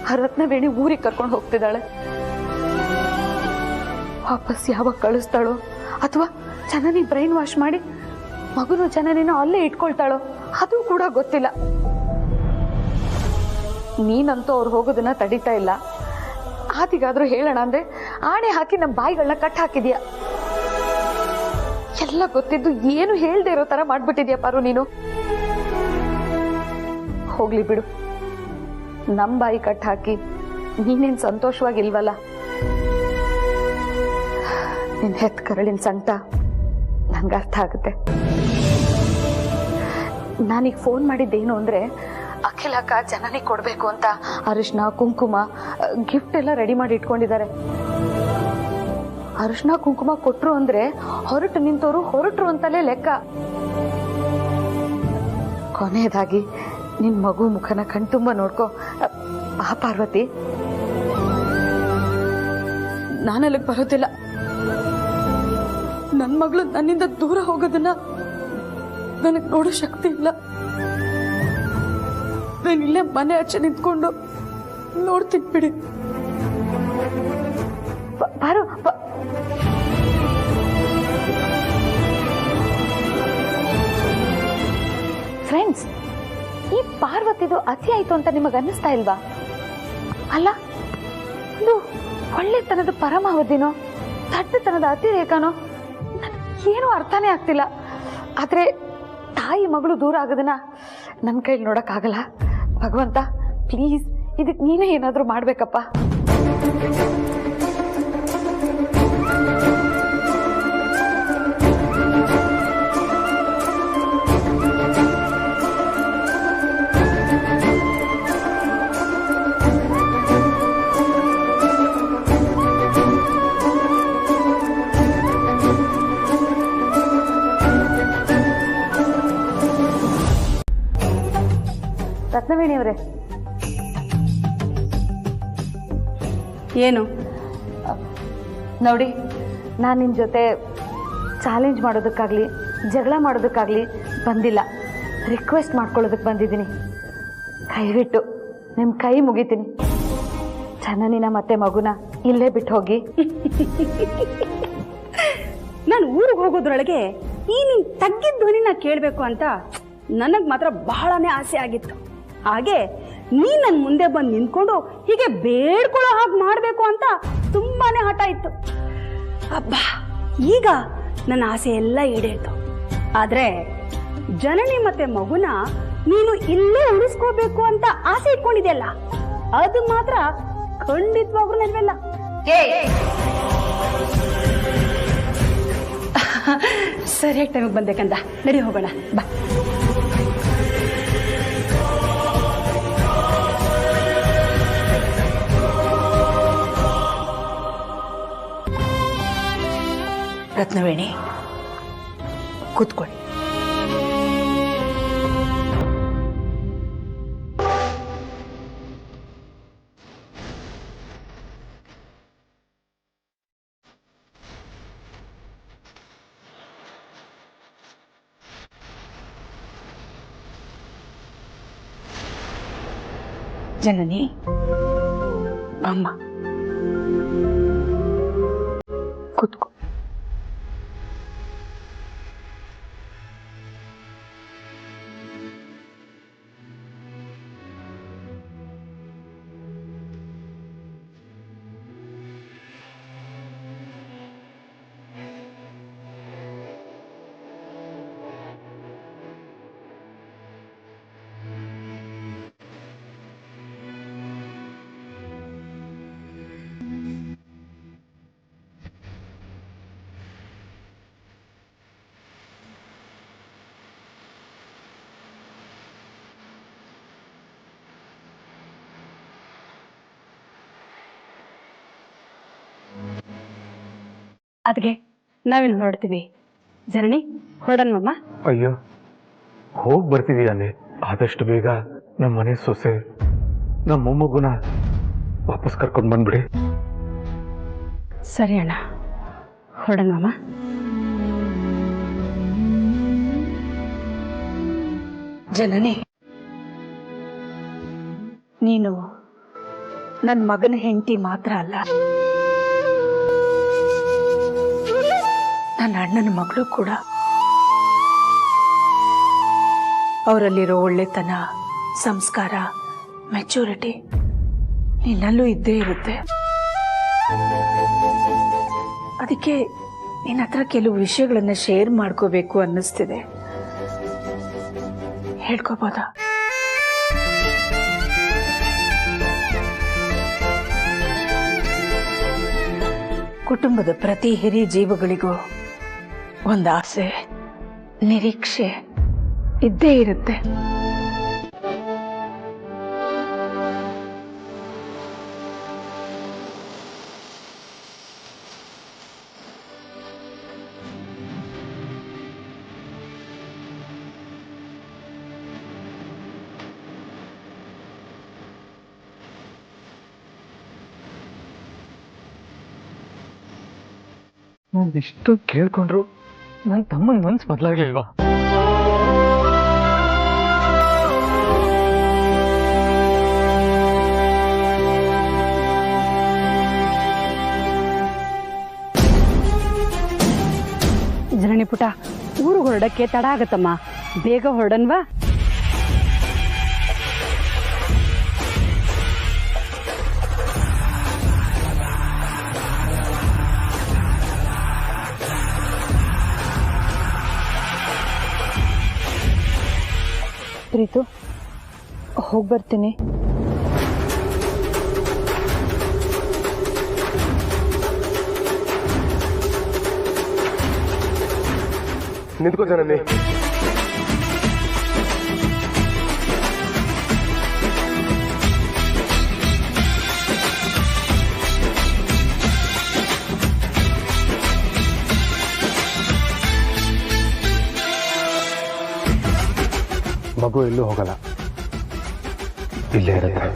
ಆ ರತ್ನವೇಣಿ ಊರಿಗೆ ಕರ್ಕೊಂಡು ಹೋಗ್ತಿದ್ದಾಳೆ. ವಾಪಸ್ ಯಾವಾಗ ಕಳಿಸ್ತಾಳೋ ಅಥವಾ ಜನನಿ ಬ್ರೈನ್ ವಾಶ್ ಮಾಡಿ ಮಗುನು ಜನನಿನ ಅಲ್ಲೇ ಇಟ್ಕೊಳ್ತಾಳೋ ಅದು ಕೂಡ ಗೊತ್ತಿಲ್ಲ. ನೀನಂತೂ ಅವ್ರು ಹೋಗೋದನ್ನ ತಡೀತಾ ಇಲ್ಲ. ಆತಿಗಾದ್ರೂ ಹೇಳೋಣ ಅಂದ್ರೆ ಆಣೆ ಹಾಕಿ ನಮ್ಮ ಬಾಯಿಗಳನ್ನ ಕಟ್ ಹಾಕಿದ್ಯಾ. ಎಲ್ಲ ಗೊತ್ತಿದ್ದು ಏನು ಹೇಳ್ದೆ ಇರೋ ತರ ಮಾಡ್ಬಿಟ್ಟಿದ್ಯಾ ಪಾರು ನೀನು. ಹೋಗ್ಲಿ ಬಿಡು, ನಮ್ ಬಾಯಿ ಕಟ್ ಹಾಕಿ ನೀನೇನ್ ಸಂತೋಷವಾಗಿಲ್ವಲ್ಲ. ನಿನ್ ಹೆತ್ ಕರಳಿನ ಸಂಕಟ ನಂಗೆ ಅರ್ಥ ಆಗುತ್ತೆ. ನಾನೀಗ ಫೋನ್ ಮಾಡಿದ್ದೇನು ಅಂದ್ರೆ ಅಖಿಲಕ್ಕ ಜನನಿ ಕೊಡ್ಬೇಕು ಅಂತ ಅರಿಶಿನ ಕುಂಕುಮ ಗಿಫ್ಟ್ ಎಲ್ಲ ರೆಡಿ ಮಾಡಿ ಇಟ್ಕೊಂಡಿದ್ದಾರೆ. ಅರಿಶಿನ ಕುಂಕುಮ ಕೊಟ್ರು ಅಂದ್ರೆ ಹೊರಟು ನಿಂತವರು ಹೊರಟ್ರು ಅಂತಲೇ ಲೆಕ್ಕ. ಕೊನೆಯದಾಗಿ ನಿನ್ ಮಗು ಮುಖನ ಕಣ್ತುಂಬ ನೋಡ್ಕೋ ಆ ಪಾರ್ವತಿ. ನಾನಲ್ಲಿಗೆ ಬರೋದಿಲ್ಲ. ನನ್ನ ಮಗಳು ನನ್ನಿಂದ ದೂರ ಹೋಗೋದನ್ನ ನನಗೆ ನೋಡೋ ಶಕ್ತಿ ಇಲ್ಲ. ನಾನು ಇಲ್ಲೇ ಮನೆ ಆಚೆ ನಿಂತ್ಕೊಂಡು ನೋಡ್ತೀನಿ ಬಿಡಿ. ಬಾರು ಫ್ರೆಂಡ್ಸ್, ಈ ಪಾರ್ವತಿದು ಅತಿ ಆಯ್ತು ಅಂತ ನಿಮಗೆ ಅನ್ನಿಸ್ತಾ ಇಲ್ವಾ? ಅಲ್ಲ, ಇದು ಒಳ್ಳೆತನದ ಪರಮಾವಧಿನೋ ದಡ್ಡತನದ ಅತಿರೇಕನೋ ಏನೂ ಅರ್ಥನೇ ಆಗ್ತಿಲ್ಲ. ಆದ್ರೆ ತಾಯಿ ಮಗಳು ದೂರ ಆಗೋದನ್ನ ನನ್ನ ಕೈಲಿ ನೋಡಕ್ಕಾಗಲ್ಲ. ಭಗವಂತ ಪ್ಲೀಸ್ ಇದಕ್ಕೆ ನೀನೇ ಏನಾದರೂ ಮಾಡ್ಬೇಕಪ್ಪ. ರತ್ನವೇಣಿ ಅವರೇ, ಏನು ನೋಡಿ, ನಾನು ನಿಮ್ಮ ಜೊತೆ ಚಾಲೆಂಜ್ ಮಾಡೋದಕ್ಕಾಗಲಿ ಜಗಳ ಮಾಡೋದಕ್ಕಾಗಲಿ ಬಂದಿಲ್ಲ. ರಿಕ್ವೆಸ್ಟ್ ಮಾಡ್ಕೊಳ್ಳೋದಕ್ಕೆ ಬಂದಿದ್ದೀನಿ. ಕೈಬಿಟ್ಟು ನಿಮ್ಮ ಕೈ ಮುಗಿತೀನಿ. ಜನನಿನ ಮತ್ತೆ ಮಗುನ ಇಲ್ಲೇ ಬಿಟ್ಟು ಹೋಗಿ. ನಾನು ಊರಿಗೆ ಹೋಗೋದ್ರೊಳಗೆ ಈ ನಿನ್ ತಗ್ಗಿದ ಧ್ವನಿನ ಕೇಳಬೇಕು ಅಂತ ನನಗೆ ಮಾತ್ರ ಬಹಳನೇ ಆಸೆ ಆಗಿತ್ತು. ಹಾಗೆ ನೀ ನನ್ನ ಮುಂದೆ ಬಂದು ನಿಂತ್ಕೊಂಡು ಹೀಗೆ ಬೇಡ್ಕೊಳ್ಳೋ ಹಾಗೆ ಮಾಡಬೇಕು ಅಂತ ತುಂಬಾನೇ ಹಠ ಇತ್ತು. ಅಬ್ಬಾ, ಈಗ ನನ್ನ ಆಸೆ ಎಲ್ಲ ಈಡೇರಿತು. ಆದ್ರೆ ಜನನಿ ಮತ್ತೆ ಮಗುನ ನೀನು ಇಲ್ಲೇ ಉಳಿಸ್ಕೋಬೇಕು ಅಂತ ಆಸೆ ಇಟ್ಕೊಂಡಿದೆಯಲ್ಲ, ಅದು ಮಾತ್ರ ಖಂಡಿತವಾಗ್ಲೂ ನೆರವೇಲ್ಲ. ಸರಿಯಾಗಿ ಟೈಮಿಗೆ ಬಂದೇಕಂದ, ನಡಿ ಹೋಗೋಣ ಬಾ. ರತ್ನವೇಣಿ, ಕೂತ್ಕೊಳ್ಳಿ. ಜನನಿ, ಅಮ್ಮ ಕೂತ್ಕೊ. ಅದಕ್ಕೆ ನಾವಿಲ್ಲಿ ಹೊರಡ್ತೀವಿ. ಜನನಿ ಹೊರಡನ್ವಮ್ಮ. ಅಯ್ಯೋ, ಹೋಗಿ ಬರ್ತಿದೀಯಾನೆ. ಆದಷ್ಟು ಬೇಗ ನಮ್ಮ ಮನೆ ಸೊಸೆ ನಮ್ಮ ಮೊಮ್ಮಗುನ ವಾಪಸ್ ಕರ್ಕೊಂಡು ಬಂದ್ಬಿಡಿ. ಸರಿ ಅಣ್ಣ, ಹೊರಡನ್ವಮ್ಮ. ಜನನಿ, ನೀನು ನನ್ನ ಮಗನ ಹೆಂಡತಿ ಮಾತ್ರ ಅಲ್ಲ, ನನ್ನ ಅಣ್ಣನ ಮಗಳು ಕೂಡ. ಅವರಲ್ಲಿರೋ ಒಳ್ಳೆತನ, ಸಂಸ್ಕಾರ, ಮೆಚೂರಿಟಿ ನಿನ್ನಲ್ಲೂ ಇದ್ದೇ ಇರುತ್ತೆ. ಅದಕ್ಕೆ ನಿನ್ನ ಹತ್ರ ಕೆಲವು ವಿಷಯಗಳನ್ನ ಶೇರ್ ಮಾಡ್ಕೋಬೇಕು ಅನ್ನಿಸ್ತಿದೆ. ಹೇಳ್ಕೋಬೋದಾ? ಕುಟುಂಬದ ಪ್ರತಿ ಹಿರಿಯ ಜೀವಗಳಿಗೂ ಒಂದು ಆಸೆ, ನಿರೀಕ್ಷೆ ಇದ್ದೇ ಇರುತ್ತೆ. ನಾನು ಇಷ್ಟು ಕೇಳ್ಕೊಂಡ್ರು ನನ್ನ ತಮ್ಮನ ಮನ್ಸು ಬದಲಾಗ್ಲಿಲ್ವಾ? ಜನನಿ ಪುಟ, ಊರು ಹೊರಡಕ್ಕೆ ತಡ ಆಗತ್ತಮ್ಮ, ಬೇಗ ಹೊರಡನ್ವಾ? ಪ್ರೀತು, ಹೋಗಿ ಬರ್ತೀನಿ. ನಿಂತ್ಕೋ ಜನನಿ. ಮಗು ಎಲ್ಲೂ ಹೋಗಲ್ಲ, ಇಲ್ಲೇ ಇರುತ್ತೆ.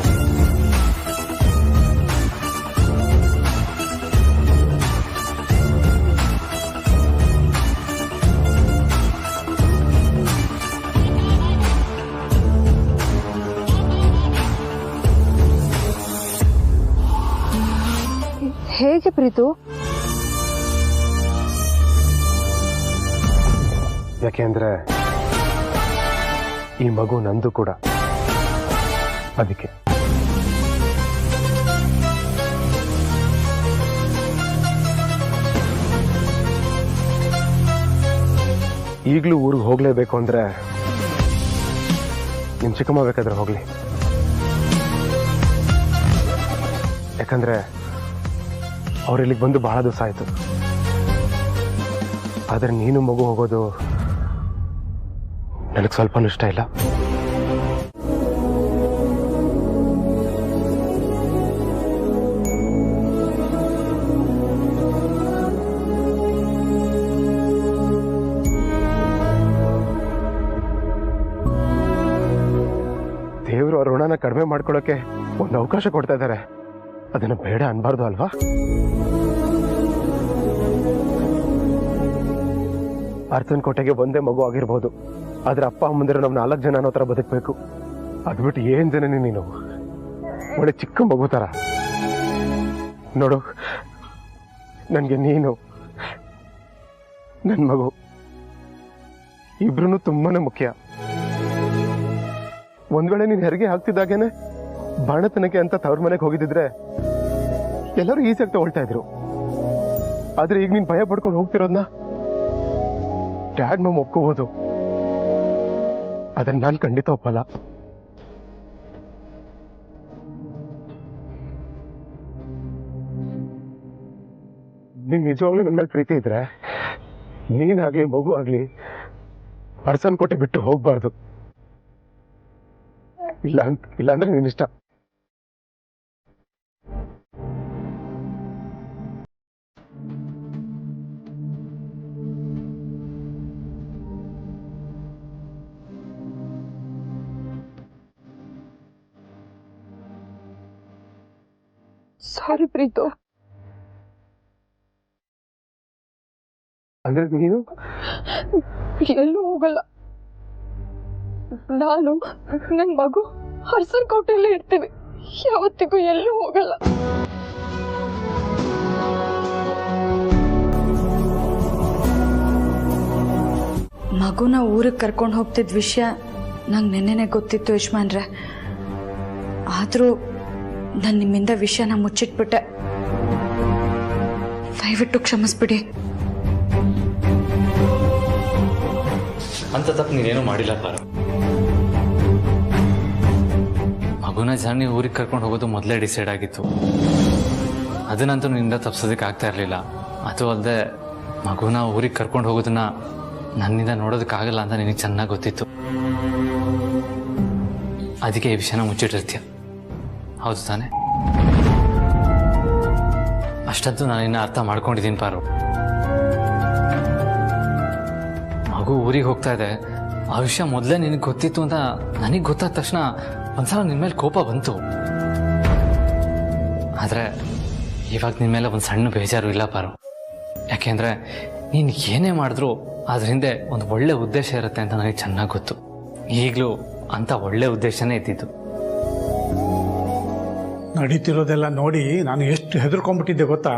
ಹೇಗೆ ಪ್ರೀತು? ಯಾಕೆಂದ್ರೆ ಈ ಮಗು ನಂದು ಕೂಡ, ಅದಕ್ಕೆ. ಈಗಲೂ ಊರಿಗೆ ಹೋಗ್ಲೇಬೇಕು ಅಂದ್ರೆ ನಿಮ್ ಚಿಕ್ಕಮ್ಮ ಬೇಕಾದ್ರೆ ಹೋಗ್ಲಿ. ಯಾಕಂದ್ರೆ ಅವ್ರು ಇಲ್ಲಿಗೆ ಬಂದು ಬಹಳ ದಿವಸ ಆಯ್ತು. ಆದ್ರೆ ನೀನು ಮಗು ಹೋಗೋದು ನನಗೆ ಸ್ವಲ್ಪನೂ ಇಷ್ಟ ಇಲ್ಲ. ದೇವರು ಅವ್ರ ಋಣನ ಕಡಿಮೆ ಮಾಡ್ಕೊಳ್ಳೋಕೆ ಒಂದು ಅವಕಾಶ ಕೊಡ್ತಾ ಇದ್ದಾರೆ. ಅದನ್ನ ಬೇಡ ಅನ್ಬಾರ್ದು ಅಲ್ವಾ? ಅರ್ಥನ್ ಕೋಟೆಗೆ ಒಂದೇ ಮಗು ಆಗಿರ್ಬೋದು, ಆದ್ರೆ ಅಪ್ಪ ಅಮ್ಮಂದಿರು ನಮ್ 4 ಜನ ಅನ್ನೋ ತರ ಬದುಕಬೇಕು. ಅದ್ಬಿಟ್ಟು ಏನ್ ಜನ ನೀನು ಒಳ್ಳೆ ಚಿಕ್ಕ ಮಗು ತರ. ನೋಡು, ನನ್ಗೆ ನೀನು, ನನ್ ಮಗು ಇಬ್ರು ತುಂಬಾನೇ ಮುಖ್ಯ. ಒಂದ್ ವೇಳೆ ನೀನ್ ಹೆರಿಗೆ ಆಗ್ತಿದ್ದಾಗೇನೆ ಬಾಣತನಕ್ಕೆ ಅಂತ ತವ್ರ ಮನೆಗೆ ಹೋಗಿದ್ರೆ ಎಲ್ಲರೂ ಈಸಿಯಾಗಿ ತಗೊಳ್ತಾ ಇದ್ರು. ಆದ್ರೆ ಈಗ ನೀನ್ ಭಯ ಪಡ್ಕೊಂಡು ಹೋಗ್ತಿರೋದ್ನ ಡ್ಯಾಡ್ ಮಮ್ ಒಪ್ಕೋಬಹುದು. ಅದನ್ನ ನಾನು ಖಂಡಿತ ಒಪ್ಪಲ್ಲ. ನಿನ್ ನಿಜವಾಗ್ಲೂ ನನ್ನ ಮೇಲೆ ಪ್ರೀತಿ ಇದ್ರೆ ನೀನಾಗ್ಲಿ ಮಗು ಆಗ್ಲಿ ಅರ್ಸನ್ ಕೋಟೆ ಬಿಟ್ಟು ಹೋಗ್ಬಾರ್ದು. ಇಲ್ಲ ಅಂದ್ರೆ ನಿನ್ನಿಷ್ಟ. ಸಾರಿ ಪ್ರೀತು. ಅಂದ್ರೆ ನೀನು ಎಲ್ಲೂ ಹೋಗಲ್ಲ. ನಾನು ನನ್ನ ಮಗು ಹರ್ಸನ್ ಕೋಟೆಯಲ್ಲೇ ಇರ್ತೀವಿ. ಯಾವತ್ತಿಗೂ ಎಲ್ಲೂ ಹೋಗಲ್ಲ. ಮಗುನ ಊರಿಗೆ ಕರ್ಕೊಂಡು ಹೋಗ್ತಿದ್ದ ವಿಷಯ ನಂಗೆ ನೆನ್ನೆನೆ ಗೊತ್ತಿತ್ತು ಯಜಮಾನ್ರೆ. ಆದರೂ ನಾನು ನಿಮ್ಮಿಂದ ವಿಷಯನ ಮುಚ್ಚಿಟ್ಬಿಟ್ಟೆ. ದಯವಿಟ್ಟು ಕ್ಷಮಿಸ್ಬಿಡಿ. ಅಂತ ತಪ್ಪು ನೀನೇನು ಮಾಡಿಲ್ಲ ಪಾರು. ಮಗುನ ಜಾನಿ ಊರಿಗೆ ಕರ್ಕೊಂಡು ಹೋಗೋದು ಮೊದಲೇ ಡಿಸೈಡ್ ಆಗಿತ್ತು. ಅದನ್ನಂತೂ ನಿನ್ನಿಂದ ತಪ್ಸೋದಕ್ಕೆ ಆಗ್ತಾ ಇರಲಿಲ್ಲ. ಅದು ಅಲ್ಲದೆ ಮಗುನ ಊರಿಗೆ ಕರ್ಕೊಂಡು ಹೋಗೋದನ್ನ ನನ್ನಿಂದ ನೋಡೋದಕ್ಕಾಗಲ್ಲ ಅಂತ ನಿನಗೆ ಚೆನ್ನಾಗಿ ಗೊತ್ತಿತ್ತು. ಅದಕ್ಕೆ ಈ ವಿಷಯನ ಮುಚ್ಚಿಟ್ಟಿರ್ತೀಯ, ಹೌದು ತಾನೆ? ಅಷ್ಟಂತೂ ನಾನು ಇನ್ನು ಅರ್ಥ ಮಾಡ್ಕೊಂಡಿದ್ದೀನಿ ಪಾರು. ಮಗು ಊರಿಗೆ ಹೋಗ್ತಾ ಇದೆ, ಆ ವಿಷಯ ಮೊದಲೇ ನಿನಗೆ ಗೊತ್ತಿತ್ತು ಅಂತ ನನಗೆ ಗೊತ್ತಾದ ತಕ್ಷಣ ಒಂದ್ಸಲ ನಿನ್ನ ಮೇಲೆ ಕೋಪ ಬಂತು. ಆದರೆ ಇವಾಗ ನಿನ್ನ ಮೇಲೆ ಒಂದು ಸಣ್ಣ ಬೇಜಾರು ಇಲ್ಲ ಪಾರು. ಯಾಕೆಂದರೆ ನೀನು ಏನೇ ಮಾಡಿದ್ರೂ ಅದ್ರ ಹಿಂದೆ ಒಂದು ಒಳ್ಳೆ ಉದ್ದೇಶ ಇರುತ್ತೆ ಅಂತ ನನಗೆ ಚೆನ್ನಾಗಿ ಗೊತ್ತು. ಈಗಲೂ ಅಂಥ ಒಳ್ಳೆ ಉದ್ದೇಶನೇ ಇದ್ದಿದ್ದು. ನಡೀತಿರೋದೆಲ್ಲ ನೋಡಿ ನಾನು ಎಷ್ಟು ಹೆದರ್ಕೊಂಡ್ಬಿಟ್ಟಿದ್ದೆ ಗೊತ್ತಾ.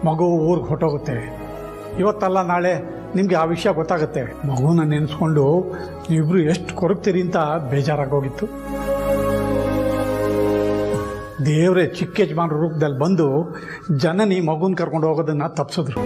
ಮಗು ಊರಿಗೆ ಹೊಟ್ಟೋಗುತ್ತೆ, ಇವತ್ತಲ್ಲ ನಾಳೆ ನಿಮಗೆ ಆ ವಿಷಯ ಗೊತ್ತಾಗುತ್ತೆ. ಮಗುನ ನೆನೆಸ್ಕೊಂಡು ನೀವಿಬ್ರು ಎಷ್ಟು ಕೊರಗ್ತೀರಿ ಅಂತ ಬೇಜಾರಾಗೋಗಿತ್ತು. ದೇವರೇ ಚಿಕ್ಕ ಯಜಮಾನ್ರ ರೂಪದಲ್ಲಿ ಬಂದು ಜನನಿ ಮಗುನ ಕರ್ಕೊಂಡು ಹೋಗೋದನ್ನ ತಪ್ಪಿಸಿದ್ರು.